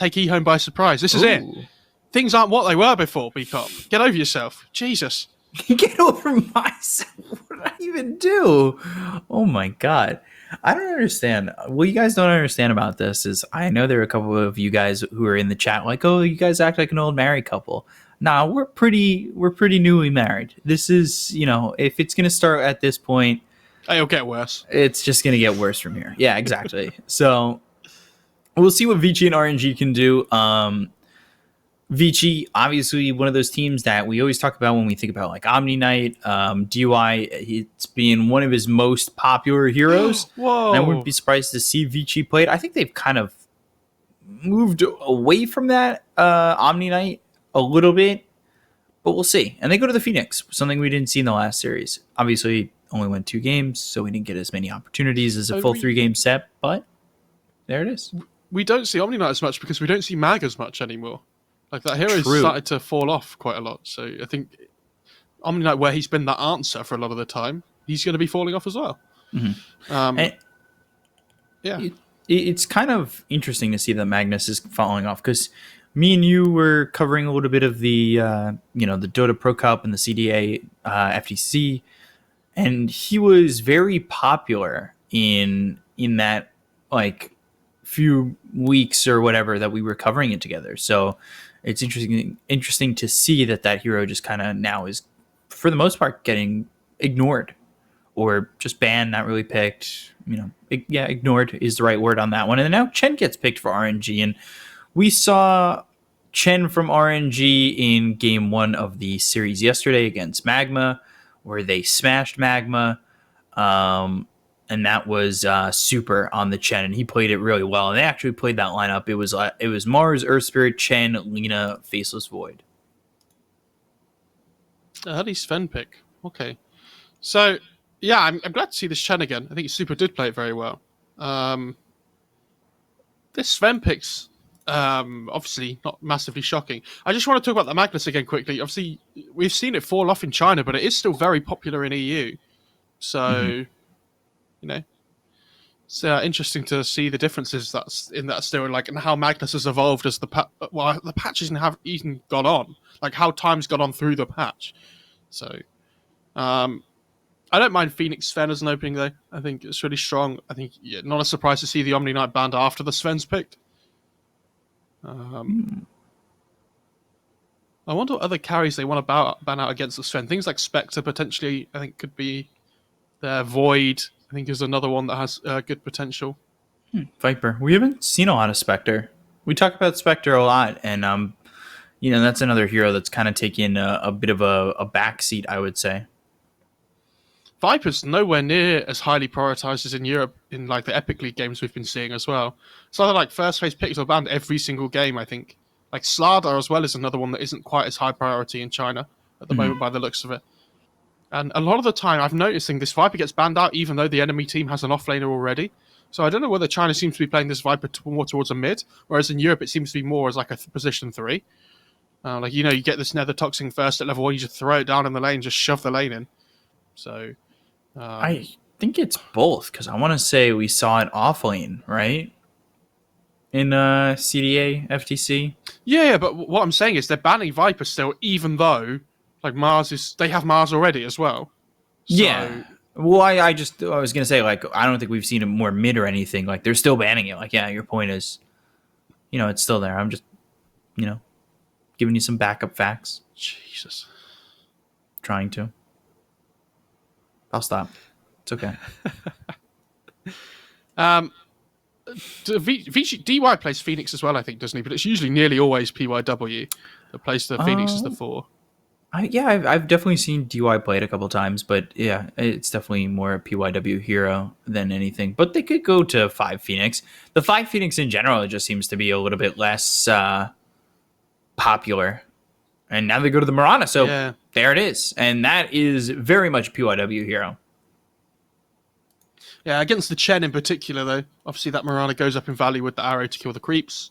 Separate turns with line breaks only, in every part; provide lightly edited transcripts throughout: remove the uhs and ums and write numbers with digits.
take E home by surprise. This is it.
Ooh.
Things aren't what they were before, BCOP. Get over yourself. Jesus.
Get over myself. What did I even do? Oh my god. I don't understand. What you guys don't understand about this is I know there are a couple of you guys who are in the chat like, oh, you guys act like an old married couple. Nah, we're pretty newly married. This is, if it's gonna start at this point,
It'll get worse.
it's just gonna get worse from here. Yeah, exactly. So we'll see what VICI and RNG can do. VICI, obviously one of those teams that we always talk about when we think about like Omni Knight, DUI. It's being one of his most popular heroes.
Whoa!
And I wouldn't be surprised to see VICI played. I think they've kind of moved away from that Omni Knight a little bit, but we'll see. And they go to the Phoenix, something we didn't see in the last series. Obviously, only went 2 games, so we didn't get as many opportunities as a full 3-game set. But there it is.
We don't see Omni Knight as much because we don't see Mag as much anymore. Like, that hero's started to fall off quite a lot. So I think Omni Knight, where he's been that answer for a lot of the time, he's going to be falling off as well.
Mm-hmm.
Yeah.
It's kind of interesting to see that Magnus is falling off because me and you were covering a little bit of the, the Dota Pro Cup and the CDA FTC, and he was very popular in that, like, few weeks or whatever that we were covering it together. So it's interesting to see that hero just kind of now is, for the most part, getting ignored or just banned, not really picked. Ignored is the right word on that one. And now Chen gets picked for RNG, and we saw Chen from RNG in game 1 of the series yesterday against Magma, where they smashed Magma. And that was super on the Chen, and he played it really well. And they actually played that lineup. It was Mars, Earth Spirit, Chen, Lina, Faceless Void.
Early Sven pick. Okay. So, yeah, I'm glad to see this Chen again. I think Super did play it very well. This Sven pick's obviously not massively shocking. I just want to talk about the Magnus again quickly. Obviously, we've seen it fall off in China, but it is still very popular in EU. So... it's interesting to see the differences that's in that still, like, and how Magnus has evolved as the patch hasn't even gone on, like how time's gone on through the patch. So, I don't mind Phoenix Sven as an opening though. I think it's really strong. I think not a surprise to see the Omni Knight banned after the Sven's picked. I wonder what other carries they want to ban out against the Sven. Things like Spectre potentially, I think, could be there. Void, I think, is another one that has good potential.
Viper. We haven't seen a lot of Spectre. We talk about Spectre a lot, and that's another hero that's kind of taking a bit of a backseat, I would say.
Viper's nowhere near as highly prioritized as in Europe in like the Epic League games we've been seeing as well. It's either like first phase picks or banned every single game, I think. Like Slardar as well is another one that isn't quite as high priority in China at the moment by the looks of it. And a lot of the time, I've noticing this Viper gets banned out even though the enemy team has an offlaner already. So I don't know whether China seems to be playing this Viper more towards a mid, whereas in Europe it seems to be more as like a position 3. You get this Nether Toxin first at level 1, you just throw it down in the lane, just shove the lane in. So...
I think it's both, because I want to say we saw it off lane, right? In CDA, FTC?
Yeah, but what I'm saying is they're banning Viper still, even though like they have Mars already as well. So...
Yeah. Well, I was going to say, like, I don't think we've seen it more mid or anything. Like, they're still banning it. Like, yeah, your point is, it's still there. I'm just, giving you some backup facts.
Jesus.
Trying to. I'll stop. It's okay.
DY plays Phoenix as well, I think, doesn't he? But it's usually nearly always PYW that plays the Phoenix as the 4.
I've definitely seen DY play it a couple times, but yeah, it's definitely more a PYW hero than anything. But they could go to 5 Phoenix. The 5 Phoenix in general, it just seems to be a little bit less popular. And now they go to the Mirana, so There it is. And that is very much a PYW hero.
Yeah, against the Chen in particular, though. Obviously, that Mirana goes up in value with the arrow to kill the creeps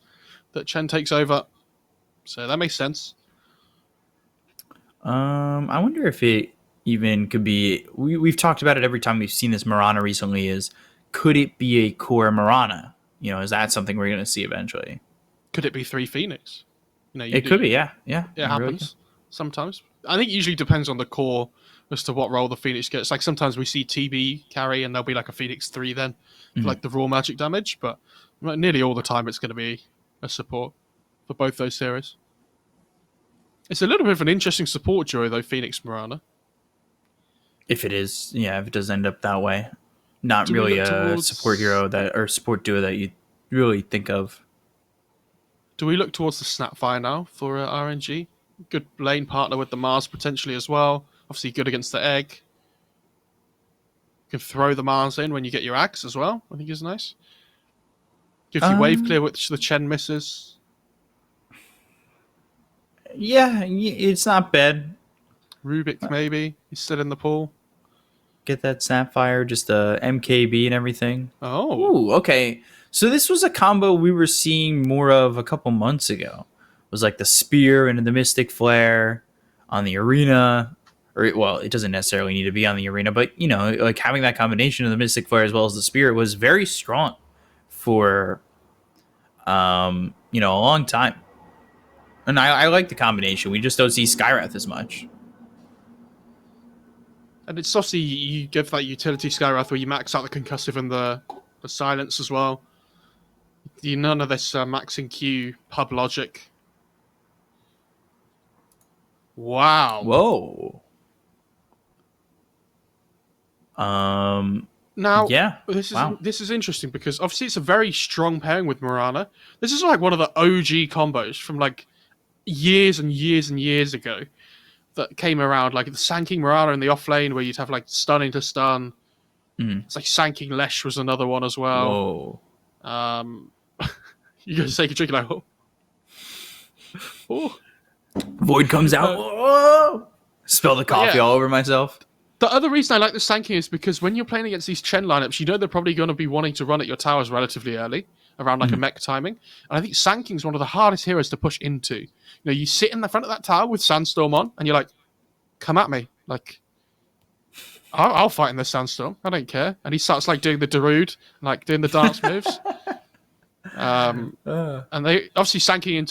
that Chen takes over. So that makes sense.
I wonder if it even could be... We've talked about it every time we've seen this Mirana recently, is could it be a core Mirana? Is that something we're going to see eventually?
Could it be 3 Phoenix?
It could be, yeah.
It
It really could.
happens sometimes. I think it usually depends on the core as to what role the Phoenix gets. Like sometimes we see TB carry and there'll be like a Phoenix 3 then for like the raw magic damage, but nearly all the time it's going to be a support for both those series. It's a little bit of an interesting support duo though, Phoenix Mirana.
If it is, yeah, if it does end up that way. Not
Do we
really
look
a
towards-
support hero or support duo that you really think of.
Do we look towards the Snapfire now for RNG? Good lane partner with the Mars potentially as well. Obviously good against the Egg. You can throw the Mars in when you get your Axe as well, I think is nice. Gives you wave clear, which the Chen misses.
Yeah, it's not bad.
Rubik maybe. He's still in the pool.
Get that Sapphire, just a MKB and everything.
Oh.
Ooh, okay. So this was a combo we were seeing more of a couple months ago. It was like the Spear and the Mystic Flare on the Arena. It doesn't necessarily need to be on the Arena, but, like having that combination of the Mystic Flare as well as the Spear was very strong for, a long time. And I like the combination. We just don't see Skywrath as much.
And it's obviously you give that utility Skywrath where you max out the concussive and the silence as well. None of this maxing Q pub logic. Wow.
Whoa.
Now,
yeah.
This is interesting because obviously it's a very strong pairing with Mirana. This is like one of the OG combos from like years and years and years ago that came around, like the Sanking Mirana in the off lane where you'd have like stunning to stun. It's like Sanking Lesh was another one as well.
Whoa.
You guys take a drink like, oh.
Void comes out. Whoa! Spill the coffee all over myself.
The other reason I like the Sanking is because when you're playing against these Chen lineups, you know they're probably going to be wanting to run at your towers relatively early, around like a mech timing. And I think Sanking's one of the hardest heroes to push into. You sit in the front of that tower with Sandstorm on, and you're like, come at me. Like, I'll fight in this Sandstorm. I don't care. And he starts like doing the Darude, like doing the dance moves. And they obviously Sanking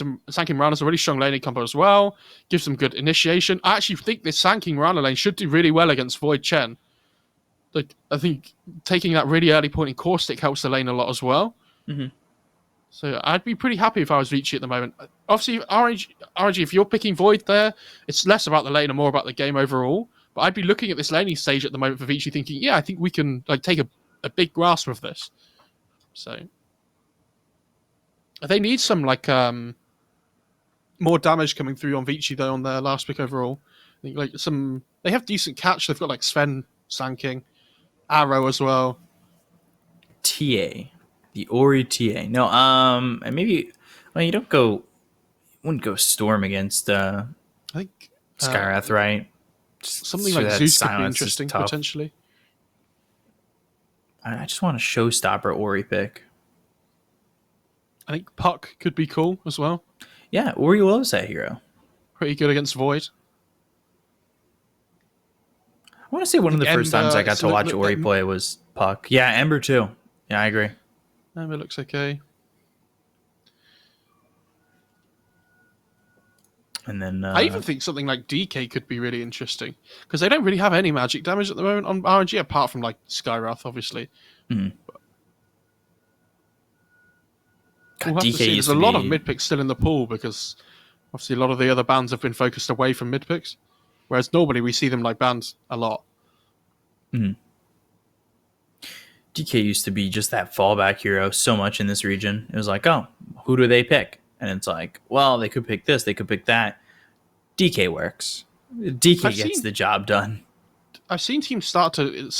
Mirana is a really strong laning combo as well. Gives them good initiation. I actually think this Sanking Mirana lane should do really well against Void Chen. Like, I think taking that really early point in Caustic helps the lane a lot as well. So I'd be pretty happy if I was VICI at the moment. Obviously, RNG, if you're picking Void there, it's less about the lane and more about the game overall. But I'd be looking at this laning stage at the moment for VICI thinking, yeah, I think we can like take a big grasp of this. So they need some like more damage coming through on VICI though on their last pick overall. I think like they have decent catch. They've got like Sven Sanking, Arrow as well.
TA, the Ori TA. No, and maybe you wouldn't go Storm against
I think
Skywrath, right?
Something like Zeus could be interesting potentially.
I just want a showstopper Ori pick.
I think Puck could be cool as well.
Yeah, Ori loves that hero.
Pretty good against Void.
I want to say one of the first times I got to watch Ori play was Puck. Yeah, Ember too. Yeah, I agree.
Ember looks okay.
And then
I even think something like DK could be really interesting because they don't really have any magic damage at the moment on RNG apart from like Skywrath, obviously.
God,
We'll have to see. There's a lot of mid picks still in the pool because obviously a lot of the other bans have been focused away from mid picks, whereas normally we see them like banned a lot.
DK used to be just that fallback hero so much in this region. It was like, oh, who do they pick? And it's like, well, they could pick this, they could pick that. DK works. DK gets the job done. I've
seen teams start to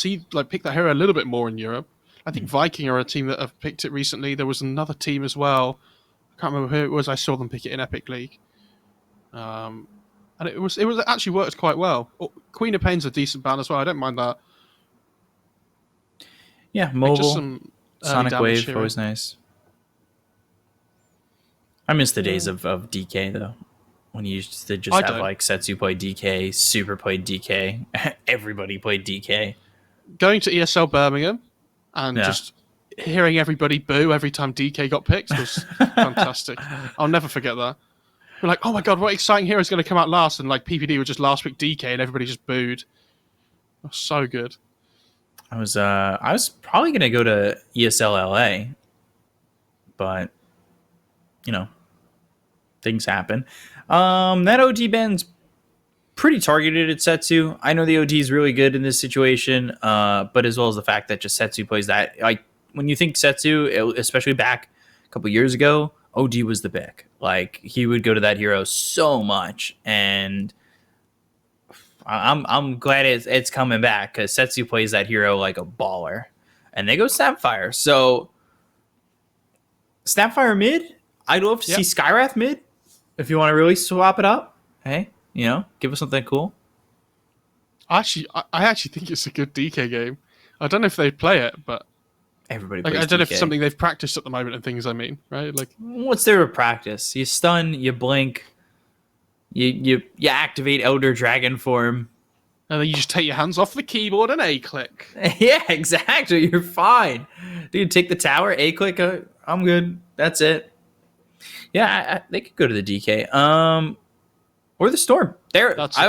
pick that hero a little bit more in Europe. I think Viking are a team that have picked it recently. There was another team as well. I can't remember who it was. I saw them pick it in Epic League. And it was actually worked quite well. Queen of Pain's a decent ban as well. I don't mind that.
Yeah, mobile, Sonic Wave, hero. Always nice. I miss the days of DK, though. When you used to just have, like, Setsu play DK, Super played DK, everybody played DK.
Going to ESL Birmingham and just hearing everybody boo every time DK got picked was fantastic. I'll never forget that. We're like, oh my god, what exciting hero is going to come out last? And like PPD would just last pick DK, and everybody just booed. It was so good.
I was probably gonna go to ESL LA, but you know, things happen. That OG band's pretty targeted at Setsu. I know the OG is really good in this situation, but as well as the fact that just Setsu plays that. Like when you think Setsu, especially back a couple years ago, OG was the pick. Like he would go to that hero so much, and I'm glad it's coming back because Setsu plays that hero like a baller, and they go SAPPHIRE. So SAPPHIRE mid. I'd love to see Skywrath mid if you want to really swap it up. Hey, give us something cool.
I actually think it's a good DK game. I don't know if they play it, but
everybody
like,
plays
I don't know if
DK.
it's something they've practiced at the moment and things. I mean, right? Like,
what's there to practice? You stun, you blink, you activate Elder Dragon form,
and then you just take your hands off the keyboard and A click.
Yeah, exactly. You're fine, dude. Take the tower, A click. I'm good. That's it. Yeah, they could go to the DK, or the Storm. I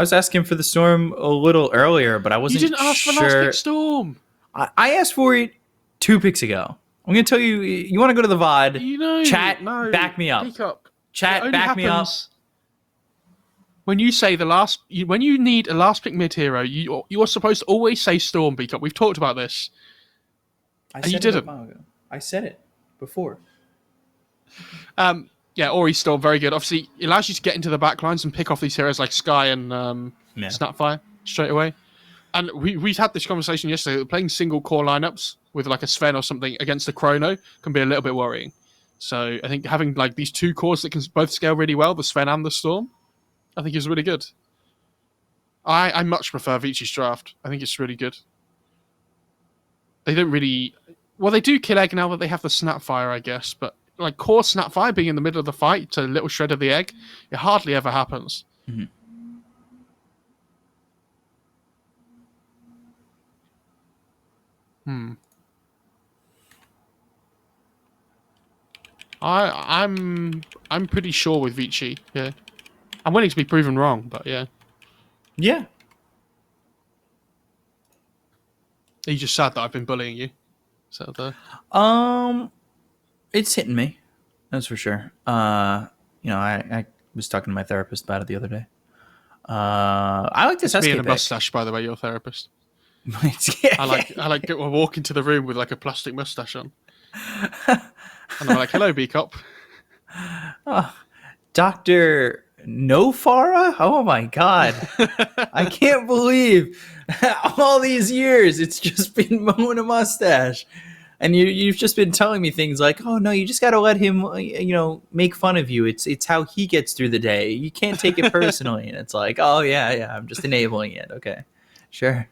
was asking for the Storm a little earlier, but I wasn't.
You didn't ask for last pick Storm.
I asked for it 2 picks ago. I'm gonna tell you. You want to go to the VOD? Chat, back me up. Chat, back me up.
When you say when you need a last pick mid hero, you are supposed to always say Storm. Beak up. We've talked about this.
And you didn't. I said it before.
Yeah, Ori Storm, very good. Obviously, it allows you to get into the backlines and pick off these heroes like Sky and SAPPHIRE straight away. And we had this conversation yesterday. Playing single core lineups with like a Sven or something against a Chrono can be a little bit worrying. So I think having like these two cores that can both scale really well, the Sven and the Storm, I think is really good. I much prefer VICI's draft. I think it's really good. They don't really... Well, they do kill egg now that they have the SAPPHIRE, I guess, but like core SAPPHIRE being in the middle of the fight to a little shred of the egg, it hardly ever happens.
Mm-hmm.
I'm pretty sure with VICI, yeah. I'm willing to be proven wrong, but yeah.
Yeah.
Are you just sad that I've been bullying you? So
it's hitting me. That's for sure. I was talking to my therapist about it the other day. I like this SK
being a
pick.
mustache, by the way, your therapist.
Yeah.
I like I walk into the room with like a plastic mustache on. And I'm like, hello, B-Cop.
Dr. Nofara? Oh my god. I can't believe all these years it's just been mowing a mustache. And you've just been telling me things like, oh no, you just gotta let him make fun of you. It's how he gets through the day. You can't take it personally. And it's like, oh yeah, I'm just enabling it. Okay. Sure.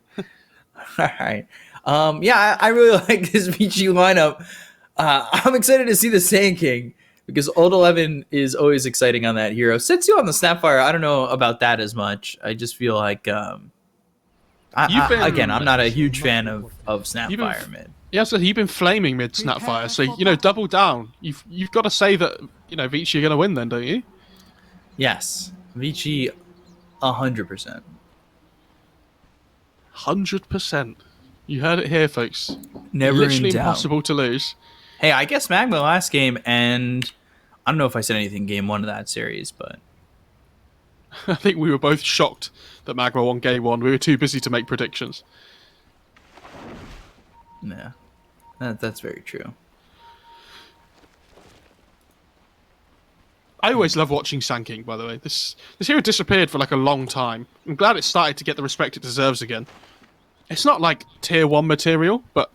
All right. I really like this VICI lineup. I'm excited to see the Sand King because Old 11 is always exciting on that hero. Setsu on the SAPPHIRE, I don't know about that as much. I just feel like I'm not a huge fan of SAPPHIRE mid.
Yeah, so you've been flaming mid SAPPHIRE, so double down. You've got to say that VICI are going to win, then, don't you?
Yes, VICI, 100%.
100%. You heard it here, folks.
Never
literally
in doubt.
Impossible to lose.
Hey, I guess Magma last game, and I don't know if I said anything game 1 of that series, but
I think we were both shocked that Magma won game 1. We were too busy to make predictions.
Yeah, that's very true.
I always love watching Sand King, by the way. This hero disappeared for like a long time. I'm glad it started to get the respect it deserves again. It's not like tier 1 material, but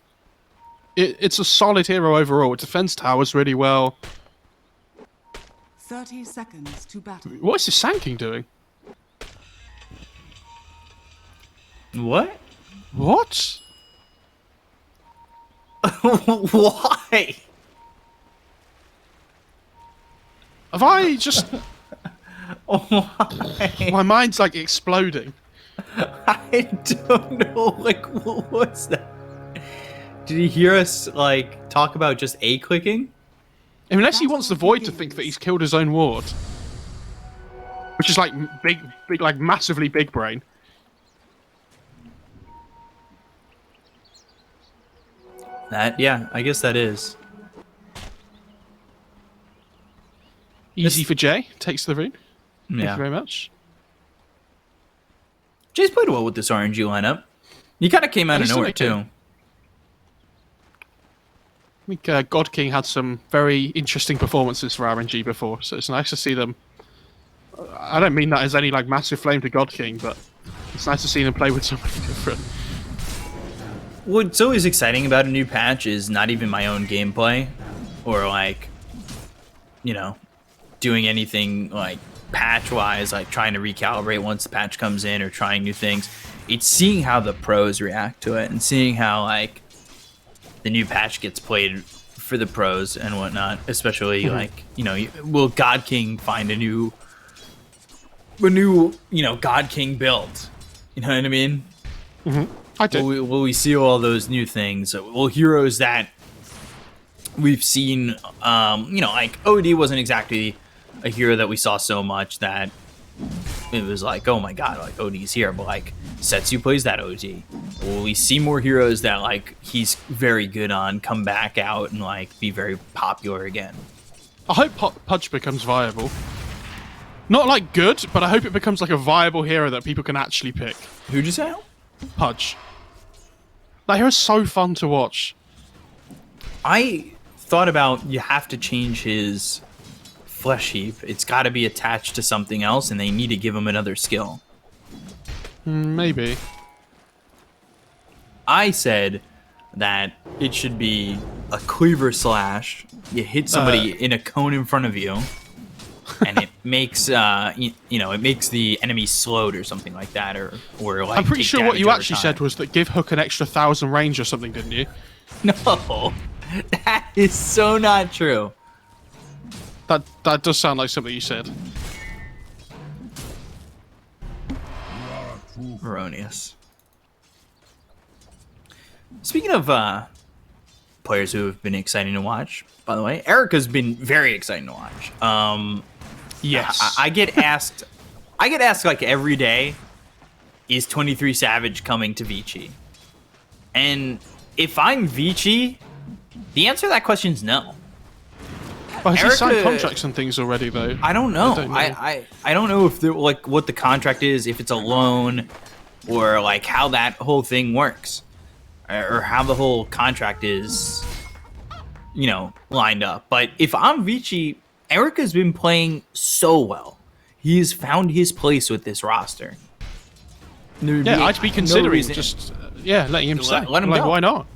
it's a solid hero overall. It defends towers really well.
30 seconds to battle.
What is this Sand King doing?
What?
What?
Why?
Have I just...
Why?
My mind's like exploding.
I don't know. Like, what was that? Did he hear us like talk about just A clicking?
Unless he wants the Void to think that he's killed his own ward, which is like big, like massively big brain.
Yeah, I guess that is.
Easy for Jay. Takes the rune. Thank you very much.
Jay's played well with this RNG lineup. He kind of came out of nowhere too.
I think God King had some very interesting performances for RNG before, so it's nice to see them. I don't mean that as any like massive flame to God King, but it's nice to see them play with somebody different.
What's always exciting about a new patch is not even my own gameplay, or like, you know, doing anything like patch-wise, like trying to recalibrate once the patch comes in or trying new things. It's seeing how the pros react to it and seeing how like the new patch gets played for the pros and whatnot, especially like, you know, will God King find a new, you know, God King build? You know what I mean?
I do.
Will we see all those new things? Will heroes that we've seen, you know, like OD wasn't exactly a hero that we saw so much that it was like, oh my god, like OD's here, but like Setsu plays that OD. Will we see more heroes that like he's very good on come back out and like be very popular again?
I hope Pudge becomes viable. Not like good, but I hope it becomes like a viable hero that people can actually pick.
Who'd you say?
Pudge. That hero's so fun to watch.
I thought about you have to change his flesh heap. It's got to be attached to something else, and they need to give him another skill.
Maybe.
I said that it should be a cleaver slash. You hit somebody in a cone in front of you, and it makes you know, it makes the enemy slowed or something like that, or like.
I'm pretty sure what you actually said was that give Hook an extra 1,000 range or something, didn't you?
No, that is so not true.
That does sound like something you said.
Erroneous. Speaking of players who have been exciting to watch, by the way, Erica's been very exciting to watch.
Yes.
I get asked like every day, is 23 Savage coming to VICI? And if I'm VICI, the answer to that question is no.
Oh, has he signed contracts and things already, though?
I don't know. I don't know if like what the contract is, if it's a loan, or like how that whole thing works, or how the whole contract is, you know, lined up. But if I'm VICI, Erica's been playing so well. He's found his place with this roster.
Yeah, I'd be considering just letting him stay.
Let him go.
Why not?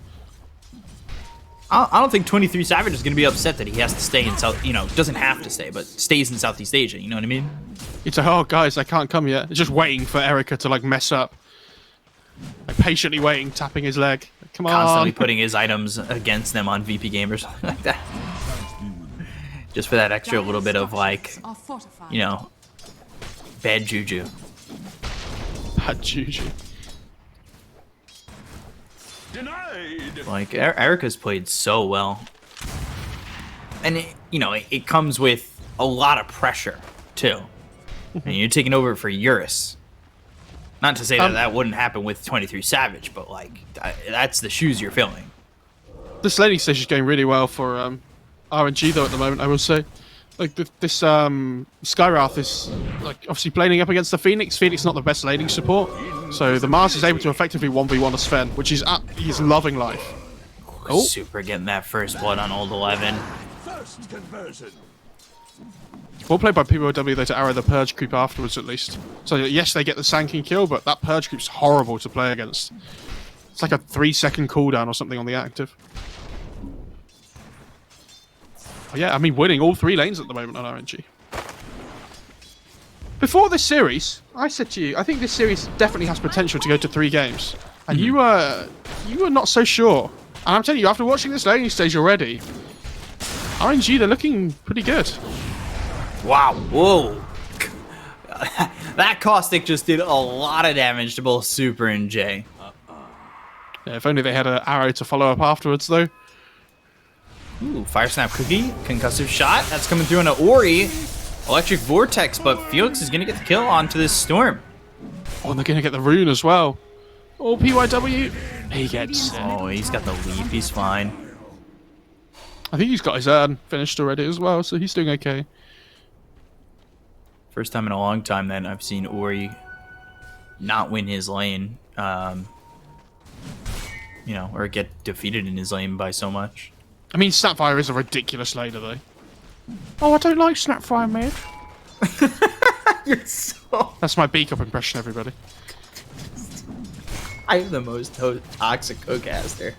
I don't think 23 Savage is going to be upset that he has to stay in South, you know, doesn't have to stay, but stays in Southeast Asia, you know what I mean?
It's like, oh, guys, I can't come yet. It's just waiting for Erica to, like, mess up. Like, patiently waiting, tapping his leg. Come on.
Constantly putting his items against them on VP Game or something like that. Just for that extra little bit of, like, you know, bad juju.
Bad juju.
Denied.
Like, Erica's played so well. And, it comes with a lot of pressure, too. And you're taking over for Eurus. Not to say that wouldn't happen with 23 Savage, but, like, that's the shoes you're filling.
This laning stage is going really well for RNG, though, at the moment, I will say. Like, this Skywrath is, like, obviously laning up against the Phoenix. Phoenix not the best laning support. So the Mars is able to effectively 1v1 a Sven, which he's loving life.
Oh, Super getting that first blood on old 11.
First conversion.
Well played by POW though to arrow the Purge creep afterwards at least. So yes, they get the Sanking kill, but that Purge creep's horrible to play against. It's like a 3-second cooldown or something on the active. Oh, yeah, I mean winning all 3 lanes at the moment on RNG. Before this series, I said to you, I think this series definitely has potential to go to 3 games. And you were not so sure. And I'm telling you, after watching this laning stage already, RNG, they're looking pretty good.
Wow. Whoa. That caustic just did a lot of damage to both Super and Jay.
Yeah, if only they had an arrow to follow up afterwards, though.
Ooh, Fire Snap Cookie, concussive shot. That's coming through on an Ori. Electric Vortex, but Felix is going to get the kill onto this Storm.
Oh, and they're going to get the rune as well. Oh, PYW. He gets it.
Oh, he's got the leap. He's fine.
I think he's got his urn finished already as well, so he's doing okay.
First time in a long time that I've seen Ori not win his lane. You know, or get defeated in his lane by so much.
I mean, Sapphire is a ridiculous laner, though. Oh, I don't like Snapfire, mate.
You're so...
That's my beak up impression, everybody.
I'm the most toxic co-caster.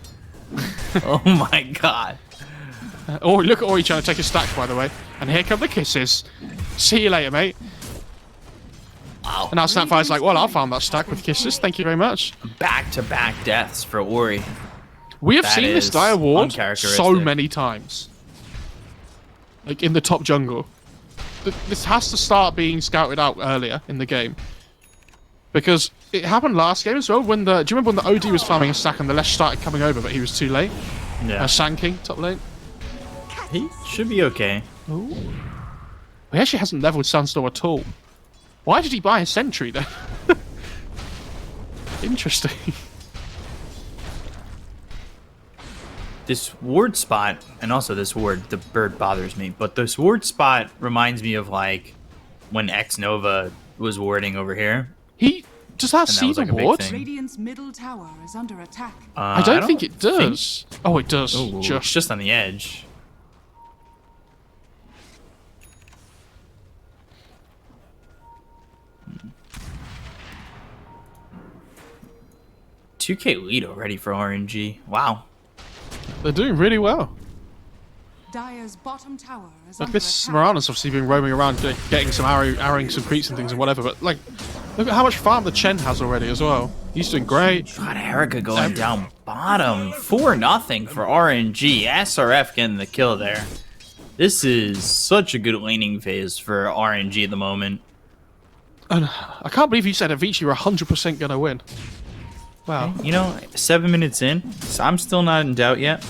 Oh my god.
Oh, look at Ori trying to take a stack, by the way. And here come the kisses. See you later, mate.
Wow.
And now Snapfire's like, well, I'll farm that stack with kisses. Thank you very much.
Back-to-back deaths for Ori.
We have
That
seen this
is
Dire Ward
uncharacteristic.
so many times. Like, in the top jungle. This has to start being scouted out earlier in the game. Because it happened last game as well. When do you remember when the OD was farming a stack and the Lesh started coming over, but he was too late?
Yeah.
Shanking, top lane.
He should be okay.
Ooh. He actually hasn't leveled Sandstorm at all. Why did he buy a sentry then? Interesting.
This ward spot, and also this ward, the bird bothers me, but this ward spot reminds me of like when X Nova was warding over here.
He does that
And that
see
was
the
like a big
ward?
thing.
Radiant's middle tower is under attack.
I don't think it does. Oh, it does.
Ooh, just on the edge. $2K lead already for RNG. Wow.
They're doing really well.
Dire's bottom tower is
Like
under
this
attack.
Morana's obviously been roaming around getting some arrowing some creeps and things and whatever, but like, look at how much farm the Chen has already as well. He's doing great.
God, Erica going down bottom. 4-0 for RNG. SRF getting the kill there. This is such a good laning phase for RNG at the moment.
And I can't believe you said a VICI were 100% going to win. Wow.
You know, 7 minutes in, so I'm still not in doubt yet.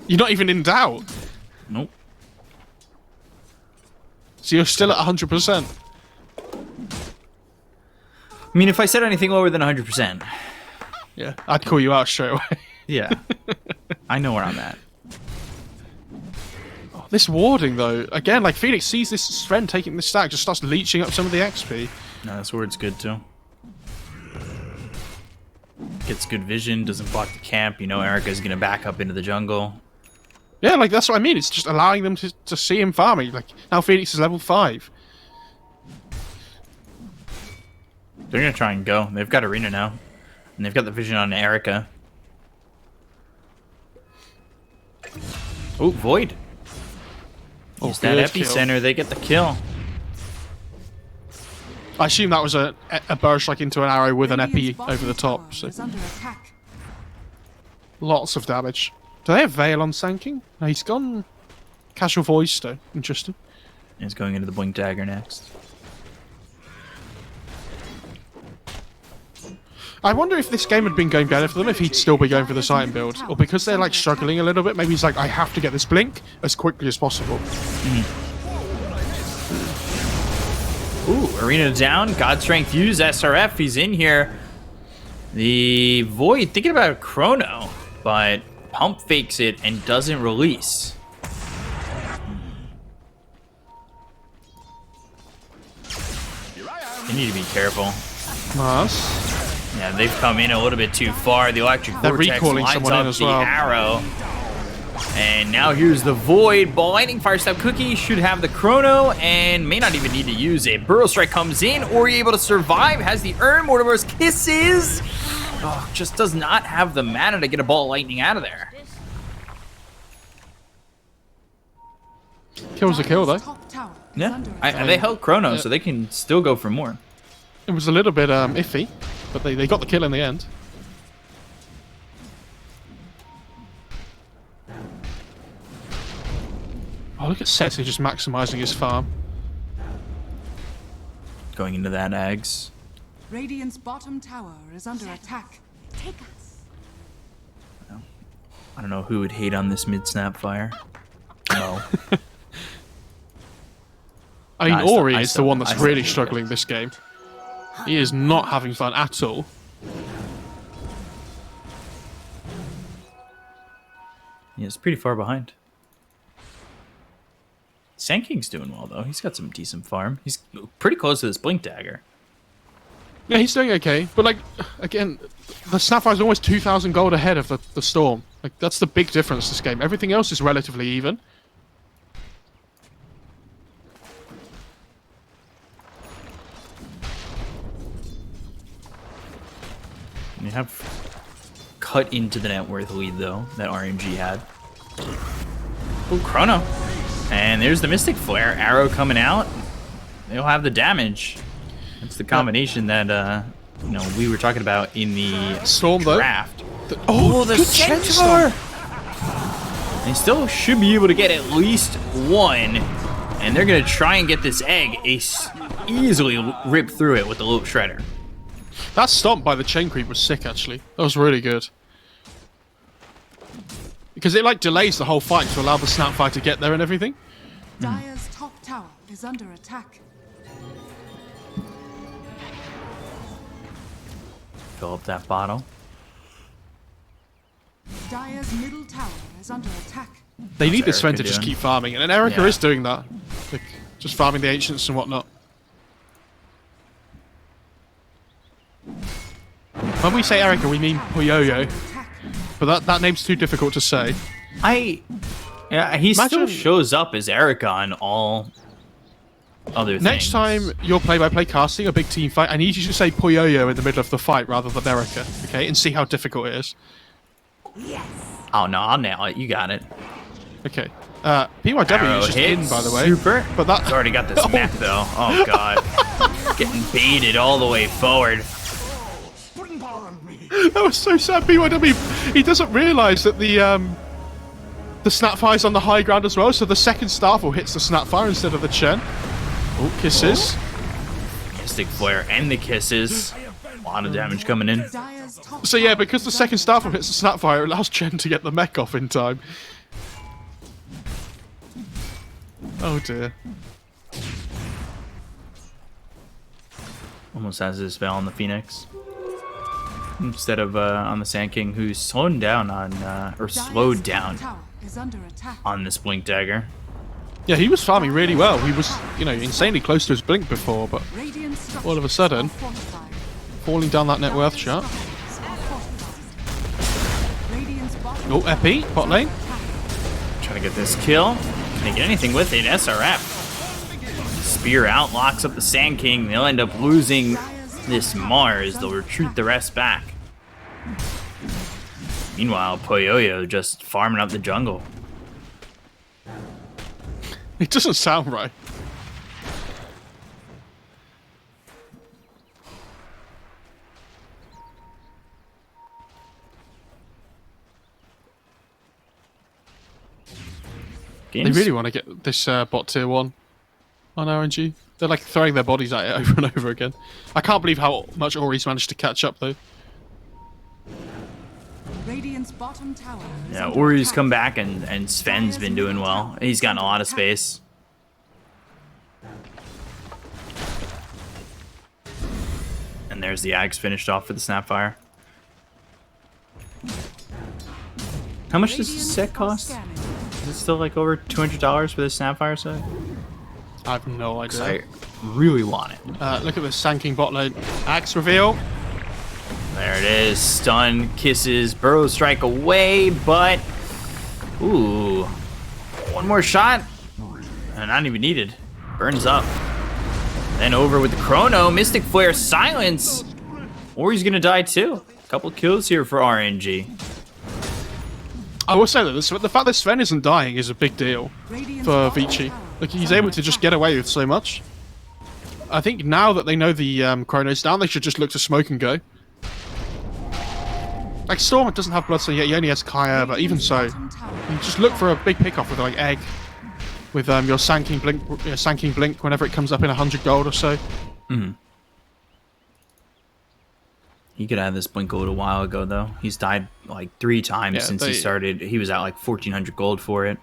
You're not even in doubt.
Nope.
So you're still at 100%.
I mean, if I said anything lower than 100%,
Yeah, I'd call you out straight away.
yeah, I know where I'm at.
Oh, this warding, though, again, like Felix sees this friend taking this stack, just starts leeching up some of the XP.
No, this word's good too. Gets good vision, doesn't block the camp. You know, Erica's gonna back up into the jungle.
Yeah, like that's what I mean. It's just allowing them to see him farming. Like now, Felix is level 5.
They're gonna try and go. They've got Arena now, and they've got the vision on Erica. Oh, Void. Use that
good kill.
epicenter. They get the kill.
I assume that was a burst like into an arrow with an epi
Radiant's bottom
over the top.
tower
So
is under attack.
lots of damage. Do they have Veil on Sanking? No, he's gone casual voice though. Interesting.
He's going into the Blink Dagger next.
I wonder if this game had been going better for them if he'd still be going for the Titan build. Or because they're like struggling a little bit, maybe he's like, I have to get this blink as quickly as possible.
Ooh, Arena down. God Strength use. SRF, he's in here. The Void thinking about a Chrono, but Pump fakes it and doesn't release. You need to be careful.
Nice.
Yeah, they've come in a little bit too far. The Electric
They're
Vortex
recalling
lines
someone in
up
as
the
well.
arrow. And now here's the Void. Lightning Fire Step Cookie should have the Chrono and may not even need to use it. Burrow Strike comes in. Ori able to survive. Has the Urn. Mortimer's Kisses. Oh, just does not have the mana to get a ball of lightning out of there.
Kill's a kill though.
Dire's top tower is
Yeah,
under attack.
they held Chrono, so they can still go for more.
It was a little bit iffy, but they got the kill in the end. Oh, look at Setsy just maximizing his farm.
Going into that Ags.
Radiant's bottom tower is under attack. Take us.
I don't know who would hate on this mid Snapfire. No.
I mean,
I still-
Ori
I
is the
still-
one
I
that's
still
really
hate it.
struggling this game. He is not having fun at all.
Yeah, it's pretty far behind. Sand King's doing well though. He's got some decent farm. He's pretty close to this Blink Dagger.
Yeah, he's doing okay, but like again, the Snapfire's almost 2,000 gold ahead of the Storm. Like that's the big difference this game. Everything else is relatively even.
And you have cut into the net worth lead though that RNG had. Ooh, Chrono. And there's the Mystic Flare. Arrow coming out. They'll have the damage. That's the combination that you know we were talking about in the
Storm though.
draft.
Oh,
the
good Chen
Centaur! They still should be able to get at least one. And they're going to try and get this egg easily rip through it with the Loop Shredder.
That stomp by the chain creep was sick, actually. That was really good. Because it, like, delays the whole fight to allow the Snapfire to get there and everything.
Dire's top tower is under attack.
Fill up that bottle.
Dire's middle tower is under attack.
They need
What's
this Sven to
Erica
just
doing?
keep farming. And Erica
Yeah.
is doing that. Like, just farming the Ancients and whatnot. When we say Erica, we mean Poyoyo.
Attack.
But that name's too difficult to say.
Yeah, he still
Imagine-
shows up as Erica on all other things.
Next time you're play-by-play casting a big team fight, I need you to say Poyoyo in the middle of the fight rather than Erica, okay? And see how difficult it is.
Oh no, I'll nail it. You got it.
Okay. PYW
Arrow
is just
hits.
in, by the way.
Super.
But that...
It's already got this mech though. Oh god. Getting baited all the way forward.
Wouldn't bother me.
That was so sad. PYW, he doesn't realise that the Snapfire's on the high ground as well, so the second Starfall hits the Snapfire instead of the Chen. Oh, kisses.
Mystic Flare and the kisses. A lot of damage coming in.
Dire's top
So yeah,
tower
because the
is
second
under
Starfall
attack.
hits the Snapfire, it allows Chen to get the mech off in time. Oh dear.
Almost has his spell on the Phoenix. Instead of on the Sand King, who's slowed down on, or
Dire's
slowed
top
down
tower is under attack.
on this Blink Dagger.
Yeah, he was farming really well. He was, you know, insanely close to his blink before, but
Radiant structures
all of a sudden-
are fortified.
falling down that net worth
Dire's
shot.
structures are fortified. Radiant's bottom
Oh, Epi, bot lane.
Trying to get this kill. Can they get anything with it? SRF. Spear out, locks up the Sand King. They'll end up losing this Mars. They'll retreat the rest back. Meanwhile, Poyoyo just farming up the jungle.
It doesn't sound right. They
Games,
really want to get this bot tier 1 on RNG. They're like throwing their bodies at it over and over again. I can't believe how much Ori's managed to catch up though.
Radiant's bottom tower is
yeah,
under
Uri's
attack.
come back and Sven's been doing well. He's gotten a lot of space. And there's the Ags finished off for the Snapfire. How much does this
Radiant
set
are
cost?
scanning.
Is it still like over $200 for this Snapfire set?
I have no idea.
I really want it.
Look at this Sand King bot lane. Axe reveal.
There it is. Stun, kisses, burrow strike away, but ooh, one more shot, and not even needed. Burns up. Then over with the Chrono, Mystic Flare, silence. Or he's gonna die too. Couple kills here for RNG.
I will say that the fact that Sven isn't dying is a big deal
Radiant's
for
bottom
VICI.
tower
Like
is
he's
under
able to just
attack.
get away with so much. I think now that they know the Chrono's down, they should just look to smoke and go. Like Storm doesn't have Bloodstone yet, he only has Kaya, but even so,
Bottom tower
you just look for a big pickoff with like Egg, with your Sand King Blink whenever it comes up in 100 gold or so.
He could have this blink a little while ago, though. He's died like 3 times
Yeah,
since he started. He was at like 1,400 gold for it.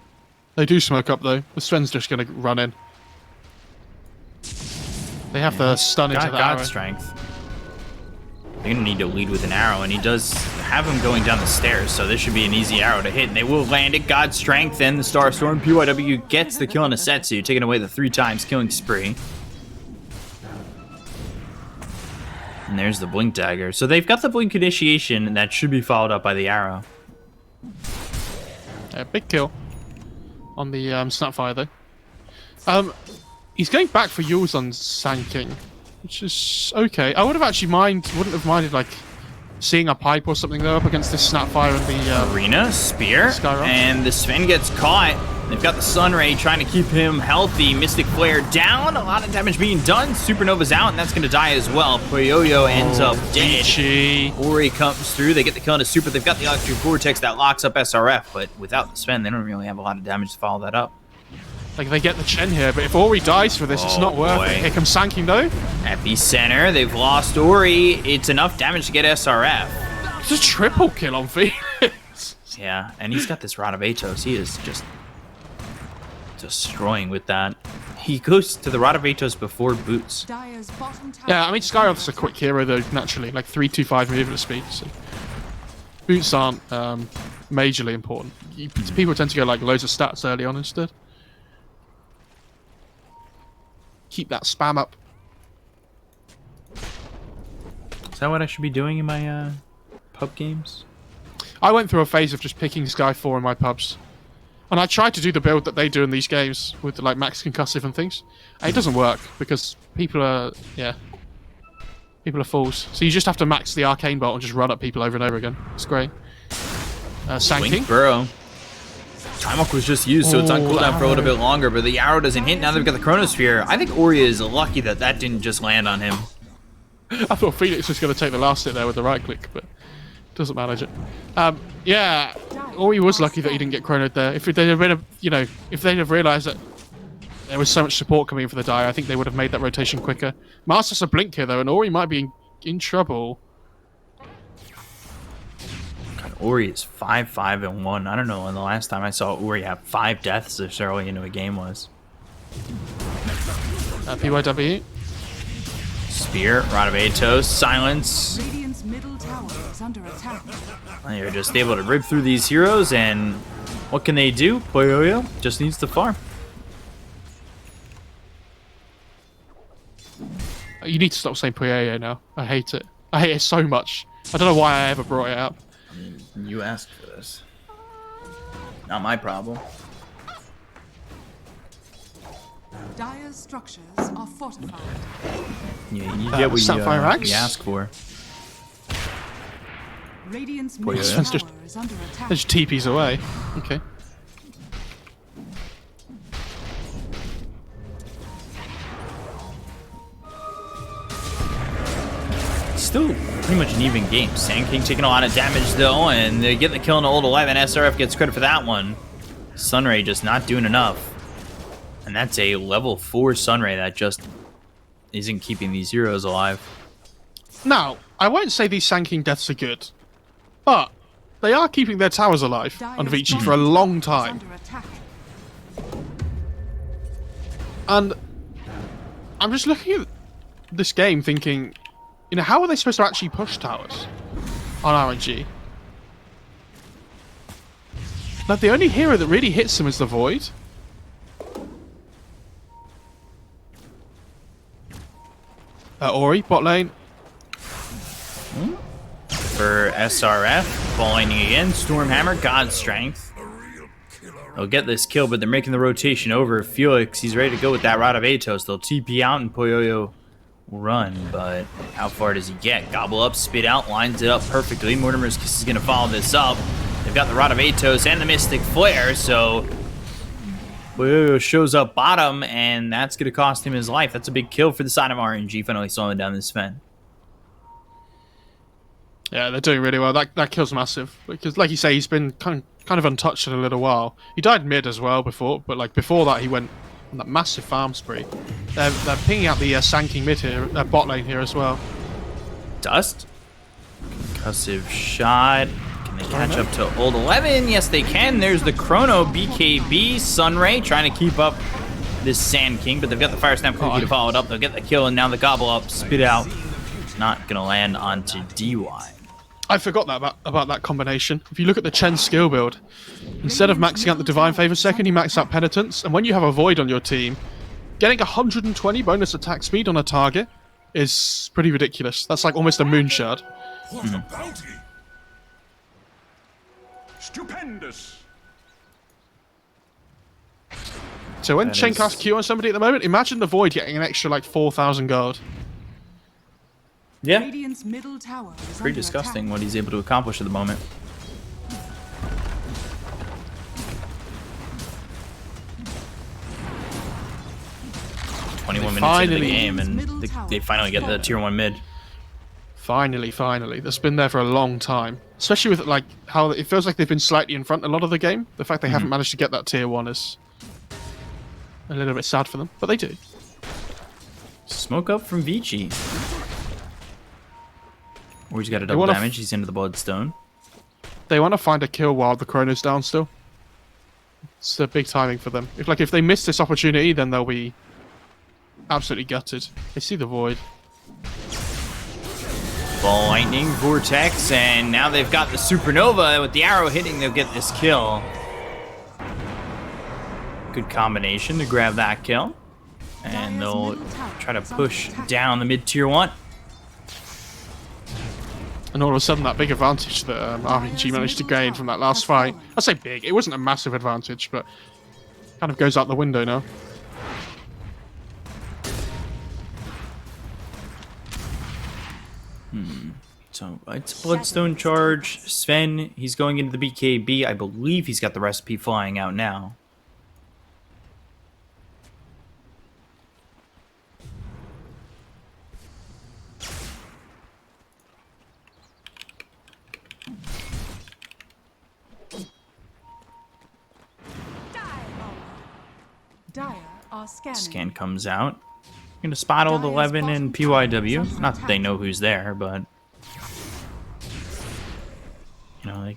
They do smoke up, though. The Sven's just going to run in. They have the stun into the
God
arrow.
strength. They're going to need to lead with an arrow, and he does have him going down the stairs, so this should be an easy arrow to hit, and they will land it. God strength and the Star Storm. PYW gets the kill on a Setsu, taking away the 3 times killing spree. And there's the blink dagger. So they've got the blink initiation, and that should be followed up by the arrow.
Big kill on the Snapfire, though. He's going back for Yules on Sand King, which is okay. I wouldn't have minded like seeing a pipe or something though up against this Snapfire and the
Arena, spear,
Skyrock.
and the Sven gets caught. They've got the Sunray trying to keep him healthy. Mystic Flare down, a lot of damage being done. Supernova's out, and that's going to die as well. Poyoyo ends up dead.
VICI.
Ori comes through. They get the kill on a Super. They've got the Electric Vortex that locks up SRF, but without the Sven, they don't really have a lot of damage to follow that up.
Like they get the Chen here, but if Ori dies for this, it's not worth it. Here comes Sanking though.
Epicenter, they've lost Ori. It's enough damage to get SRF.
It's a triple kill on Felix.
Yeah, and he's got this Rod of Atos. He is just destroying with that. He goes to the Rod of Atos before Boots.
Dire's bottom tower.
Yeah, I mean Skyroth's a quick hero though, naturally, like 325 movement speed. So boots aren't majorly important. People tend to go like loads of stats early on instead. Keep that spam up.
Is that what I should be doing in my pub games?
I went through a phase of just picking Sky 4 in my pubs. And I tried to do the build that they do in these games with like max concussive and things. And it doesn't work because people are fools. So you just have to max the arcane bolt and just run at people over and over again. It's great. Sanking.
Wink Burrow. Time Walk was just used, so it's on cooldown for a little bit longer, but the arrow doesn't hit. Now they've got the Chronosphere. I think Ori is lucky that that didn't just land on him.
I thought Felix was going to take the last hit there with the right click, but doesn't manage it. Yeah, Ori was lucky that he didn't get chronoed there. If they'd have been, if they'd have realised that there was so much support coming in for the die, I think they would have made that rotation quicker. Master's a blink here though, and Ori might be in trouble.
God, Ori is 5-5-1. I don't know when the last time I saw Ori have 5 deaths this early into a game was.
PYW.
Spear, Rod of Atos, silence.
Radiant's middle tower is under attack.
They're just able to rip through these heroes, and what can they do? Poyoyo just needs to farm.
You need to stop saying Puyo now. I hate it. I hate it so much. I don't know why I ever brought it up.
You asked for this. Not my problem.
Dire's structures are fortified.
Yeah, you get what
Sapphire Axe?
you ask for.
Radiant's
Boy,
middle
yeah.
tower
Just-
is under attack.
There's TPs away. Okay.
Still pretty much an even game. Sand King taking a lot of damage though, and they get the kill on the old 11. SRF gets credit for that one. Sunray just not doing enough. And that's a level 4 Sunray that just isn't keeping these heroes alive.
Now, I won't say these Sanking deaths are good, but they are keeping their towers alive on
Dire's
VICI for a
bottom
long
tower is
time.
under attack.
And I'm just looking at this game thinking, how are they supposed to actually push towers on RNG? Like, the only hero that really hits them is the Void. Ori, bot lane.
For SRF, ball lightning again. Stormhammer, God Strength. They'll get this kill, but they're making the rotation over. Felix, he's ready to go with that Rod of Atos. They'll TP out and Poyoyo will run, but how far does he get? Gobble up, spit out, lines it up perfectly. Mortimer's Kiss is going to follow this up. They've got the Rod of Atos and the Mystic Flare, so Poyoyo shows up bottom, and that's going to cost him his life. That's a big kill for the side of RNG, finally slowing down this Sven.
Yeah, they're doing really well. That kill's massive because, like you say, he's been kind of untouched in a little while. He died mid as well before, but like before that, he went on that massive farm spree. They're pinging out the Sanking mid here, bot lane here as well.
Dust? Concussive shot. Can they catch up to Old 11? Yes, they can. There's the Chrono BKB. Sunray trying to keep up this Sand King, but they've got the Fire Snap Cookie to follow it up. They'll get the kill, and now the Gobble Up, spit out. Not going to land onto DY.
I forgot that about that combination. If you look at the Chen skill build, instead of maxing out the Divine Favor second, he maxed out Penitence, and when you have a Void on your team, getting 120 bonus attack speed on a target is pretty ridiculous. That's like almost a Moonshard.
What a bounty! Stupendous!
So when
That
Chen
is-
casts Q on somebody at the moment, imagine the Void getting an extra like 4,000 gold.
Yeah,
Radiant's middle tower is
pretty
under
disgusting
attack.
what he's able to accomplish at the moment.
They
21 minutes into the
finally-
game, and they finally get the tier 1 mid.
Finally. That's been there for a long time. Especially with like how it feels like they've been slightly in front a lot of the game. The fact they haven't managed to get that tier 1 is a little bit sad for them, but they do.
Smoke up from VICI. Or he's got a double
wanna
damage. He's into the Bloodstone.
They want to find a kill while the Chrono's down still. It's a big timing for them. If they miss this opportunity, then they'll be absolutely gutted. They see the Void.
Ball Lightning, Vortex, and now they've got the Supernova. With the arrow hitting, they'll get this kill. Good combination to grab that kill. And they'll try to push down the mid-tier 1.
And all of a sudden, that big advantage that RNG managed to gain from that last fight. I say big. It wasn't a massive advantage, but kind of goes out the window now.
So it's Bloodstone charge. Sven, he's going into the BKB. I believe he's got the recipe flying out now.
Dire are scanning.
Scan comes out. Gonna spot old 11 and PYW. Not that they know who's there, but you know, they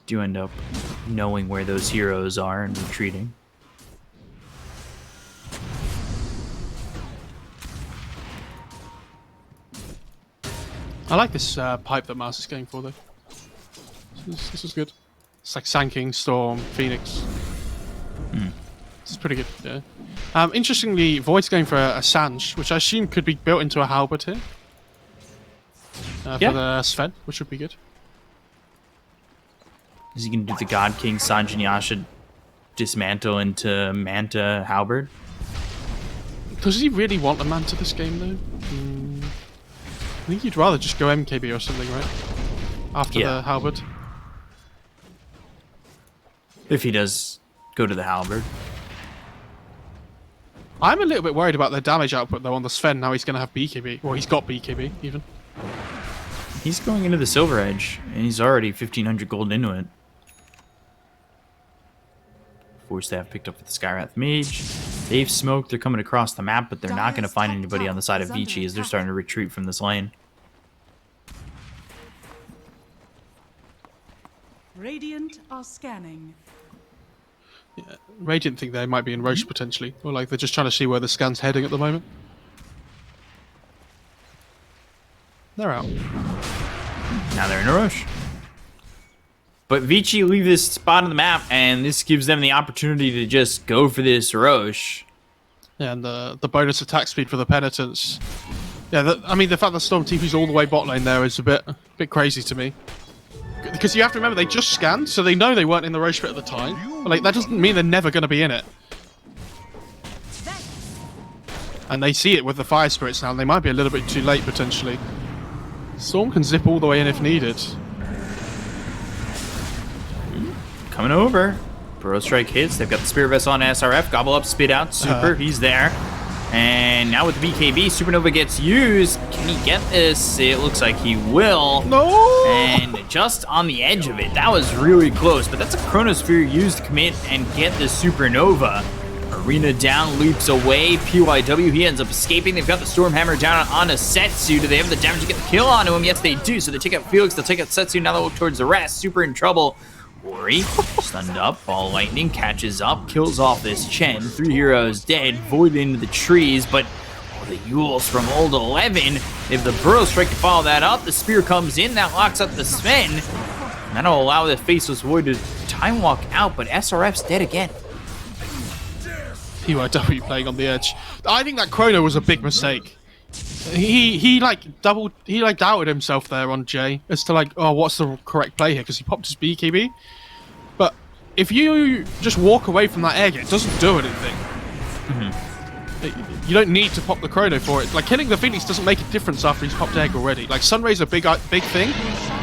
do end up knowing where those heroes are and retreating.
I like this pipe that Mars is going for, though. This is good. It's like Sand King, Storm, Phoenix. It's pretty good, yeah. Interestingly, Void's going for a Sange, which I assume could be built into a Halberd here.
Yeah.
For the Sven, which would be good.
Is he gonna do the God King Sanjanyasha dismantle into Manta Halberd?
Does he really want a Manta this game, though? I think you'd rather just go MKB or something, right? After
Yeah.
the Halberd.
If he does go to the Halberd.
I'm a little bit worried about their damage output, though, on the Sven. Now he's going to have BKB. Well, he's got BKB, even.
He's going into the Silver Edge, and he's already 1,500 gold into it. Force Staff picked up with the Skywrath Mage. They've smoked, they're coming across the map, but they're not going to find anybody on the side of VICI as they're starting to retreat from this lane.
Radiant are scanning.
Radiant think they might be in Roche, potentially. Or, like, they're just trying to see where the scan's heading at the moment. They're out.
Now they're in a rush. But VICI leave this spot on the map, and this gives them the opportunity to just go for this Roche.
Yeah, and the bonus attack speed for the Penitence. Yeah, I mean, the fact that Storm TP's all the way bot lane there is a bit crazy to me. Because you have to remember, they just scanned, so they know they weren't in the Roche pit at the time. But, like, that doesn't mean they're never going to be in it. And they see it with the Fire Spirits now, and they might be a little bit too late, potentially. Storm can zip all the way in if needed.
Coming over. Burrow Strike hits. They've got the Spirit Vessel on SRF. Gobble up, spit out. Super. He's there. And now with the BKB, Supernova gets used. Can he get this? It looks like he will.
No!
And just on the edge of it. That was really close. But that's a Chronosphere used to commit and get the Supernova. A Arena down, leaps away. PYW, he ends up escaping. They've got the Stormhammer down on Setsu. Do they have the damage to get the kill onto him? Yes, they do. So they take out Felix, they'll take out Setsu. Now they'll look towards the rest. Super in trouble. Ori, stunned up. Ball Lightning catches up, kills off this Chen. 3 heroes dead, Void into the trees, but the Yules from Old 11. If the Burrow Strike to follow that up, the Spear comes in, that locks up the Sven. And that'll allow the Faceless Void to time walk out, but SRF's dead again.
PYW playing on the edge. I think that Chrono was a big mistake. He doubted himself there on Jay as to like, oh, what's the correct play here? Because he popped his BKB. But if you just walk away from that egg, it doesn't do anything. You don't need to pop the Chrono for it. Like, killing the Phoenix doesn't make a difference after he's popped egg already. Like, Sunray's a big thing,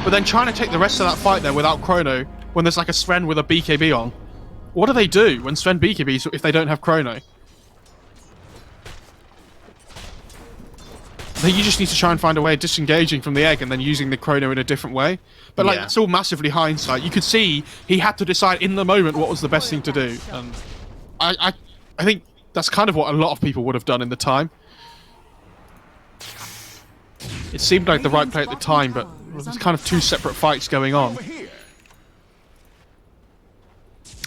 but then trying to take the rest of that fight there without Chrono when there's like a Sven with a BKB on. What do they do when Sven BKBs if they don't have Chrono? You just need to try and find a way of disengaging from the egg and then using the Chrono in a different way. But like, it's all massively hindsight. You could see he had to decide in the moment what was the best thing to do. And I think that's kind of what a lot of people would have done in the time. It seemed like the right play at the time, but there's kind of two separate fights going on.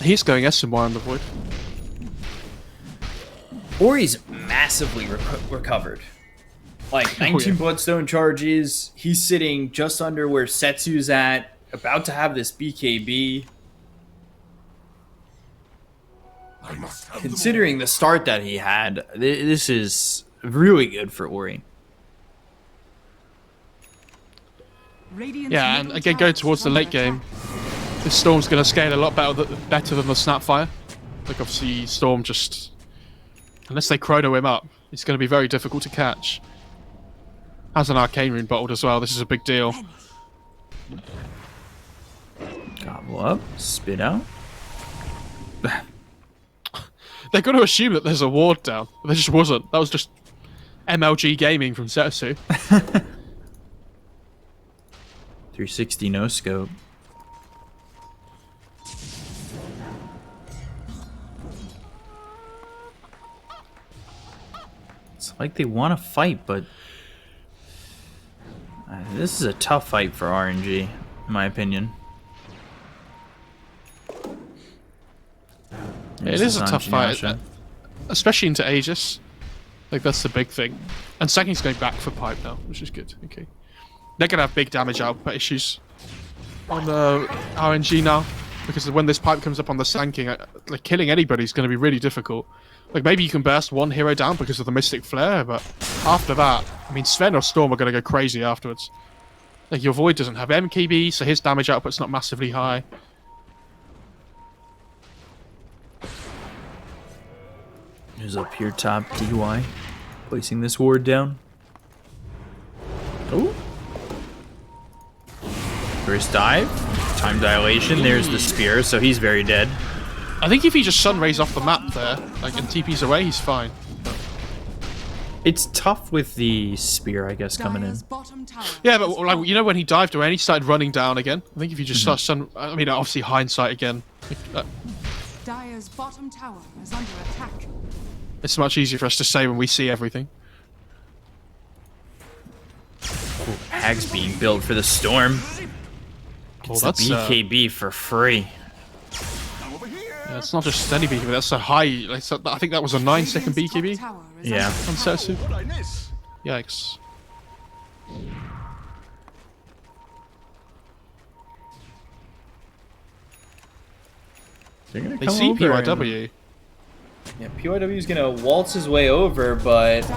He's going SMY on the Void.
Ori's massively recovered. Like, 19 Bloodstone charges. He's sitting just under where Setsu's at. About to have this BKB. Considering the start that he had, this is really good for Ori.
Yeah, and again, going towards the late game, this Storm's going to scale a lot better than the Snapfire. Like, obviously, Storm just... Unless they Chrono him up, it's going to be very difficult to catch. Has an Arcane Rune bottled as well. This is a big deal.
Gobble up, spit out.
They're going to assume that there's a ward down, but there just wasn't. That was just MLG gaming from Setsu.
360 no scope. It's like they want to fight, but this is a tough fight for RNG, in my opinion.
It is a tough fight, especially into Aegis. Like, that's the big thing. And Saki's going back for pipe now, which is good. Okay, they're gonna have big damage output issues on the RNG now, because when this pipe comes up on the Sanking, like, killing anybody is going to be really difficult. Like, maybe you can burst one hero down because of the Mystic Flare, but after that, I mean, Sven or Storm are going to go crazy afterwards. Like, your Void doesn't have MKB, so his damage output's not massively high.
Who's up here top, DY, placing this ward down. Oh. First dive, time dilation, there's the spear, so he's very dead.
I think if he just Sunrays off the map there, like, and TP's away, he's fine.
It's tough with the spear, I guess, coming in.
Yeah, but like, you know, when he dived away and he started running down again, I think if you just start I mean, obviously hindsight again.
Dire's bottom tower is under attack.
It's much easier for us to say when we see everything.
Hags being built for the Storm. It's a BKB for free.
Yeah, it's not just any BKB, that's a high... Like, I think that was a 9-second BKB.
Yeah.
On Setsu. Yikes. They see PYW.
Yeah, PYW is gonna waltz his way over, but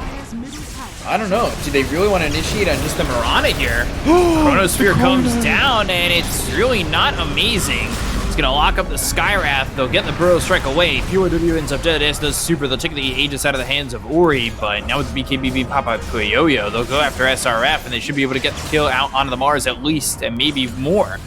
I don't know. Do they really want to initiate on just the Mirana here? Chronosphere comes down, and it's really not amazing. It's gonna lock up the Skywrath. They'll get the Burrow Strike away. PYW ends up dead. S does super. They'll take the Aegis out of the hands of Ori, but now with the BKB pop out Puyoyo, they'll go after SRF, and they should be able to get the kill out onto the Mars at least, and maybe more.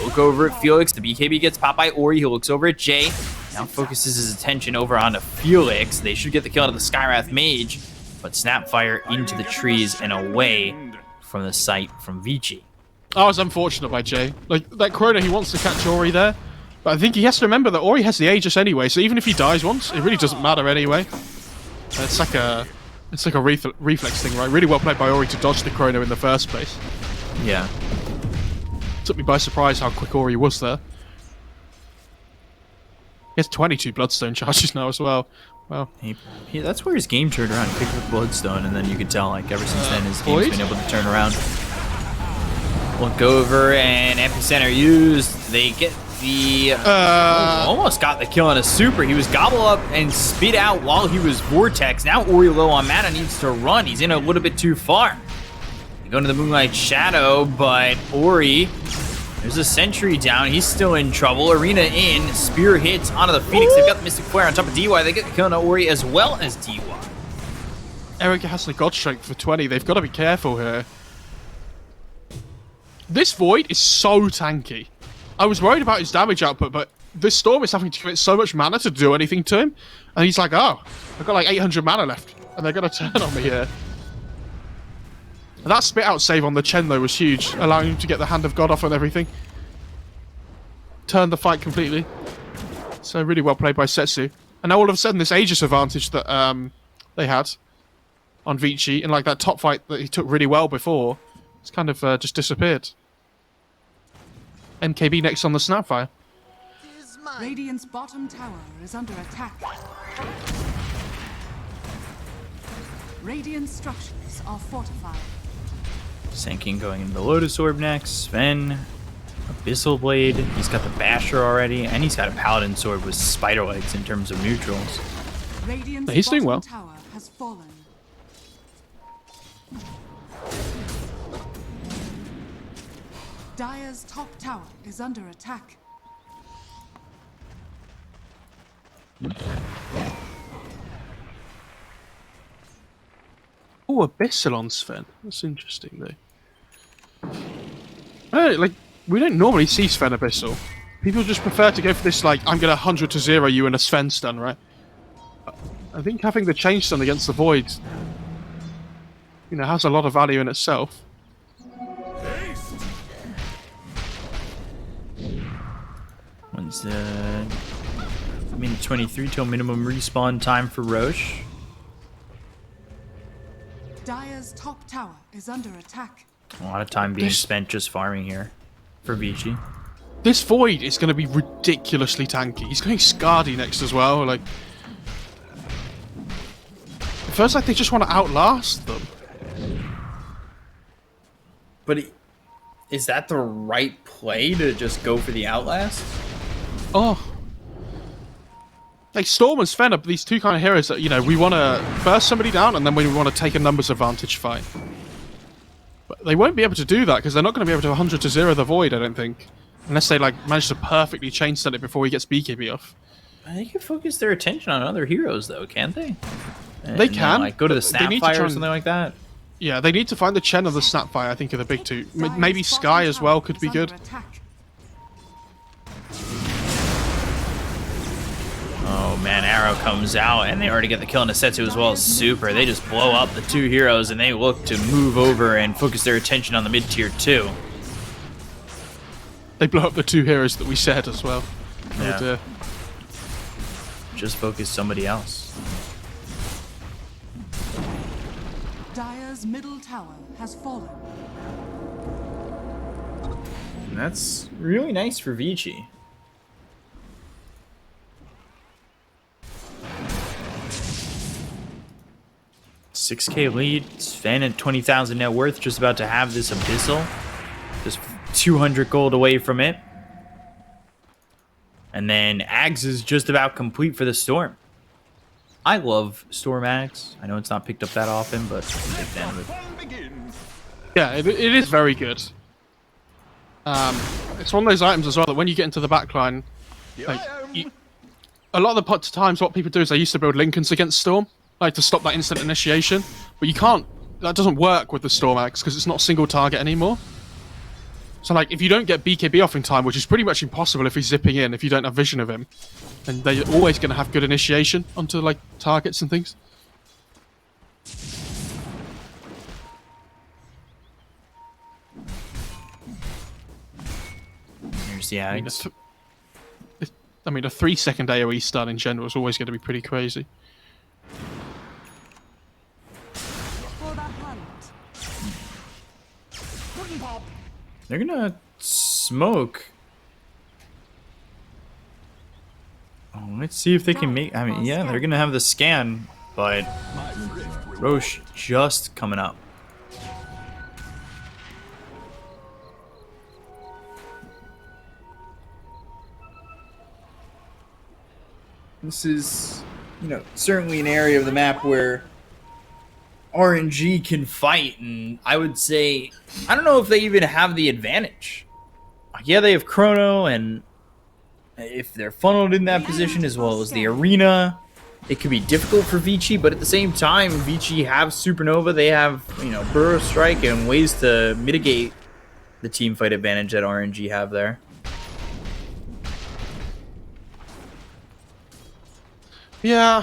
Look over at Felix. The BKB gets popped by Ori. He looks over at Jay. Now focuses his attention over onto Felix. They should get the kill out of the Skywrath Mage, but Snapfire into the trees and away from the site from VICI.
Oh, it's unfortunate by Jay. Like, that Chrono, he wants to catch Ori there, But I think he has to remember that Ori has the Aegis anyway, so even if he dies once, it really doesn't matter anyway. It's like a reflex thing, right? Really well played by Ori to dodge the Chrono in the first place.
Yeah.
Took me by surprise how quick Ori was there. He has 22 Bloodstone charges now as well. Wow.
That's where his game turned around. He picked up Bloodstone, and then you could tell, like, ever since then, his game's
Void?
been able to turn around. Look over, and Epicenter used. They get the... almost got the kill on a super. He was gobble up and spit out while he was Vortex. Now Ori low on mana needs to run. He's in a little bit too far. They go into the Moonlight Shadow, but Ori... There's a sentry down. He's still in trouble. Arena in. Spear hits onto the Phoenix. They've got the Mystic Flare on top of DY. They get the kill on Ori as well as DY.
Eric has the God Strength for 20. They've got to be careful here. This Void is so tanky. I was worried about his damage output, but this Storm is having to commit so much mana to do anything to him. And he's like, oh, I've got like 800 mana left. And they're going to turn on me here. That spit out save on the Chen, though, was huge, allowing him to get the Hand of God off and everything. Turned the fight completely. So really well played by Setsu. And now all of a sudden, this Aegis advantage that they had on VICI, and like that top fight that he took really well before, it's kind of just disappeared. MKB next on the Snapfire.
Radiant's bottom tower is under attack. Radiant structures are fortified.
Senkin going into the Lotus Orb next. Sven, Abyssal Blade. He's got the Basher already, and he's got a Paladin Sword with spider legs in terms of neutrals.
Radiant's
He's doing
bottom
well.
tower has fallen. Dire's top tower is under attack.
Oh, Abyssal on Sven. That's interesting, though. Like, we don't normally see Sven Abyssal. People just prefer to go for this, like, I'm going to 100 to 0 you in a Sven stun, right? I think having the change stun against the Void, you know, has a lot of value in itself.
One's minute 23 till minimum respawn time for Roche.
Dire's top tower is under attack.
A lot of time being spent just farming here for VICI.
This Void is going to be ridiculously tanky. He's going Scardy next as well. Like, it feels like they just want to outlast them.
But is that the right play to just go for the Outlast?
Oh. Like, Storm and Sven are these two kind of heroes that, you know, we want to burst somebody down and then we want to take a numbers advantage fight. But they won't be able to do that because they're not going to be able to 100 to 0 the Void, I don't think. Unless they, like, manage to perfectly chain stun it before he gets BKB off.
They can focus their attention on other heroes, though, can't they?
They can.
Like, go to the Snapfire or
and,
something like that.
Yeah, they need to find the Chen or the Snapfire, I think, are the big two. Maybe Sky as well could be good.
Oh man, Arrow comes out, and they already get the kill on Setsu as well as Super. They just blow up the two heroes, and they look to move over and focus their attention on the mid-tier 2.
They blow up the two heroes that we said as well.
Yeah.
Oh dear.
Just focus somebody else.
Dire's middle tower has fallen.
And that's really nice for VICI. $6K lead. Sven at 20,000 net worth, just about to have this Abyssal. Just 200 gold away from it. And then Ags is just about complete for the Storm. I love Storm Ags. I know it's not picked up that often, but I'm a big fan of it.
Yeah, it is very good. It's one of those items as well that when you get into the backline, like, a lot of the times what people do is they used to build Lincolns against Storm, like to stop that instant initiation, but you can't. That doesn't work with the Storm Axe because it's not single target anymore. So like, if you don't get BKB off in time, which is pretty much impossible if he's zipping in, if you don't have vision of him, then they're always going to have good initiation onto like targets and things.
Here's the Ags.
I mean, a 3-second AoE stun in general is always going to be pretty crazy.
For the hunt.
They're gonna smoke. Oh, let's see if they can make. I mean, yeah, they're gonna have the scan, but Roche just coming up. This is, certainly an area of the map where RNG can fight, and I would say, I don't know if they even have the advantage. Yeah, they have Chrono, and if they're funneled in that position as well as the arena, it could be difficult for VICI, but at the same time, VICI have Supernova, they have, Burrow Strike, and ways to mitigate the team fight advantage that RNG have there.
Yeah.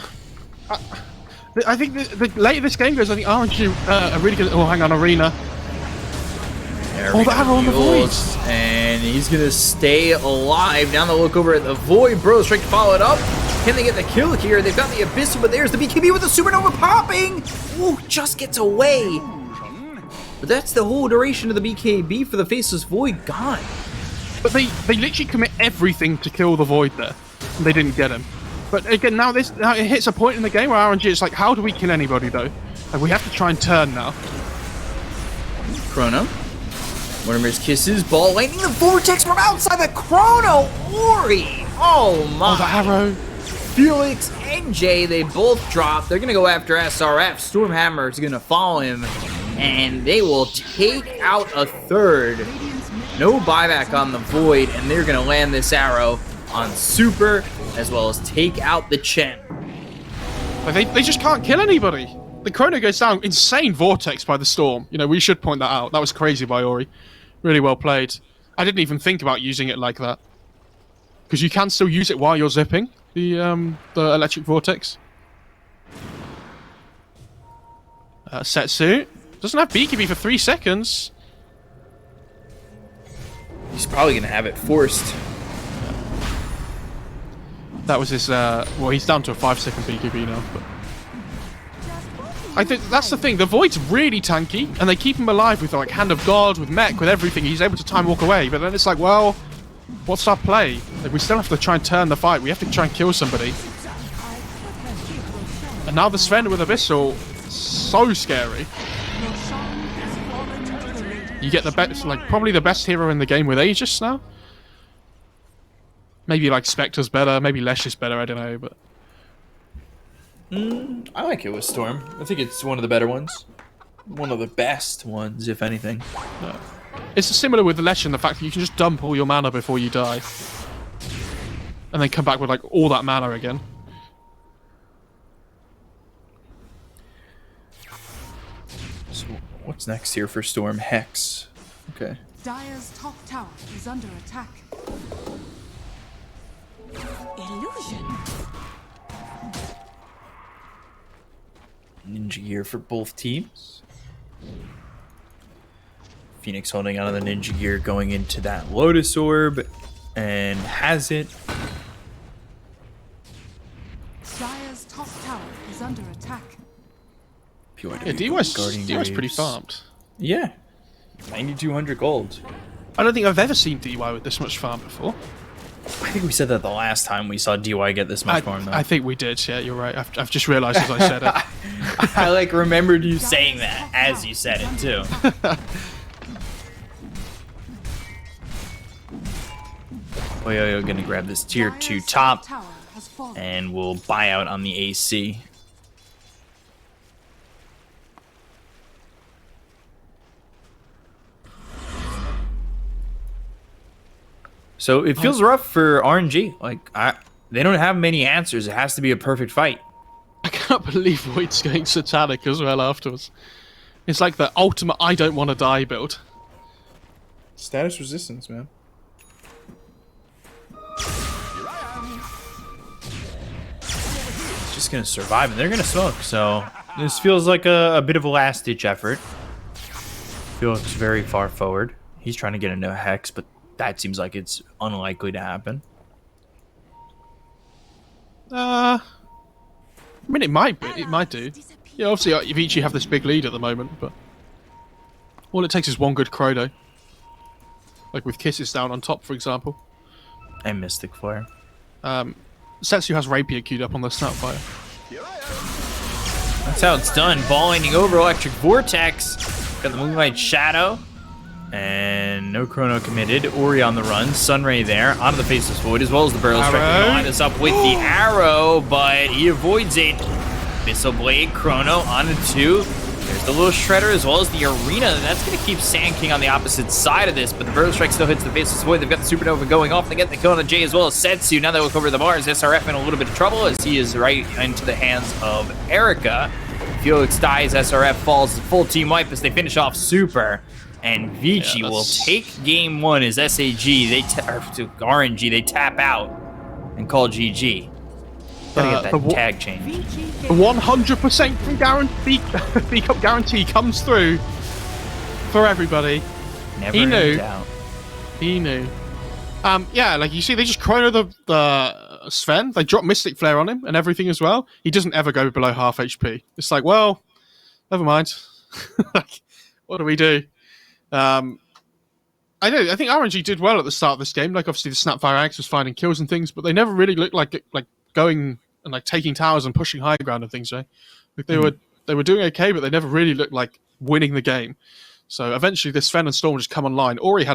I think the later this game goes, I think RNG are really good. Oh, hang on, arena.
Oh, the arrow on the void. And he's going to stay alive. Now they'll look over at the void. Bro, strike to follow it up. Can they get the kill here? They've got the Abyssal, but there's the BKB with the Supernova popping. Ooh, just gets away. But that's the whole duration of the BKB for the Faceless Void gone.
But they literally commit everything to kill the void there. And they didn't get him. But again, now it hits a point in the game where RNG is like, how do we kill anybody though? Like, we have to try and turn now.
Chrono. Mortimer's Kisses, ball lightning, the vortex from outside the Chrono. Ori. Oh my.
Oh, the arrow.
Felix and Jay, they both drop. They're going to go after SRF. Stormhammer is going to follow him. And they will take out a third. No buyback on the void. And they're going to land this arrow on Super, as well as take out the Chen.
They just can't kill anybody. The Chrono goes down. Insane vortex by the Storm. We should point that out. That was crazy by Ori. Really well played. I didn't even think about using it like that. Because you can still use it while you're zipping the electric vortex. Setsu doesn't have BKB for 3 seconds.
He's probably going to have it forced.
That was his, well, he's down to a 5-second BKB now, but I think that's the thing. The Void's really tanky, and they keep him alive with, like, Hand of God, with Mech, with everything. He's able to time walk away, but then it's like, well, what's our play? Like, we still have to try and turn the fight. We have to try and kill somebody. And now the Sven with Abyssal, so scary. You get the best, like, probably the best hero in the game with Aegis now. Maybe, like, Spectre's better, maybe Lesh is better, I don't know, but...
I like it with Storm. I think it's one of the better ones. One of the best ones, if anything.
No. It's similar with Lesh in the fact that you can just dump all your mana before you die. And then come back with, like, all that mana again.
So, what's next here for Storm? Hex. Okay.
Dire's top tower is under attack. Illusion.
Ninja gear for both teams. Phoenix holding on to the ninja gear going into that Lotus Orb and has it.
Dire's top tower is under attack.
Yeah, DY's pretty farmed.
Yeah. 9,200 gold.
I don't think I've ever seen DY with this much farm before.
I think we said that the last time we saw DY get this much farm, though.
I think we did, yeah, you're right. I've just realised as I said it.
I, like, remembered you saying that as you said it, too. Oyoyo gonna grab this tier 2 top, and we'll buy out on the AC. So it feels rough for RNG. Like, they don't have many answers. It has to be a perfect fight.
I can't believe Void's going Satanic as well afterwards. It's like the ultimate I don't want to die build.
Status resistance, man. It's just going to survive, and they're going to smoke. So this feels like a bit of a last-ditch effort. Felix very far forward. He's trying to get into a Hex, but that seems like it's unlikely to happen.
I mean, it might be. It might do. Yeah, obviously, VICI have this big lead at the moment, but all it takes is one good Chrono. Like with Kisses down on top, for example.
And Mystic Flare.
Setsu has Rapier queued up on the Snapfire.
That's how it's done. Ball ending over Electric Vortex. Got the Moonlight Shadow. And no Chrono committed. Ori on the run. Sunray there. Onto the Faceless Void as well as the Barrel Strike. Line us up with the arrow, but he avoids it. Missile Blade, Chrono onto 2. There's the little Shredder as well as the Arena. That's going to keep Sand King on the opposite side of this, but the Barrel Strike still hits the Faceless Void. They've got the Supernova going off. They get the kill on the J as well as Setsu. Now they look over the bars. SRF in a little bit of trouble as he is right into the hands of Erica. Felix dies. SRF falls. Full team wipe as they finish off Super. And VICI will take game 1 as SAG. RNG. They tap out and call GG. Gotta get that tag change.
100% guarantee, B-Cup guarantee comes through for everybody.
Never
He
in
knew.
doubt.
He knew. Yeah, like you see, they just chrono the Sven. They drop Mystic Flare on him and everything as well. He doesn't ever go below half HP. It's like, well, never mind. Like, what do we do? I think RNG did well at the start of this game. Like, obviously, the Snapfire Axe was finding kills and things, but they never really looked like going and like taking towers and pushing high ground and things. Right? Like they were doing okay, but they never really looked like winning the game. So eventually, this Sven and Storm just come online. Ori had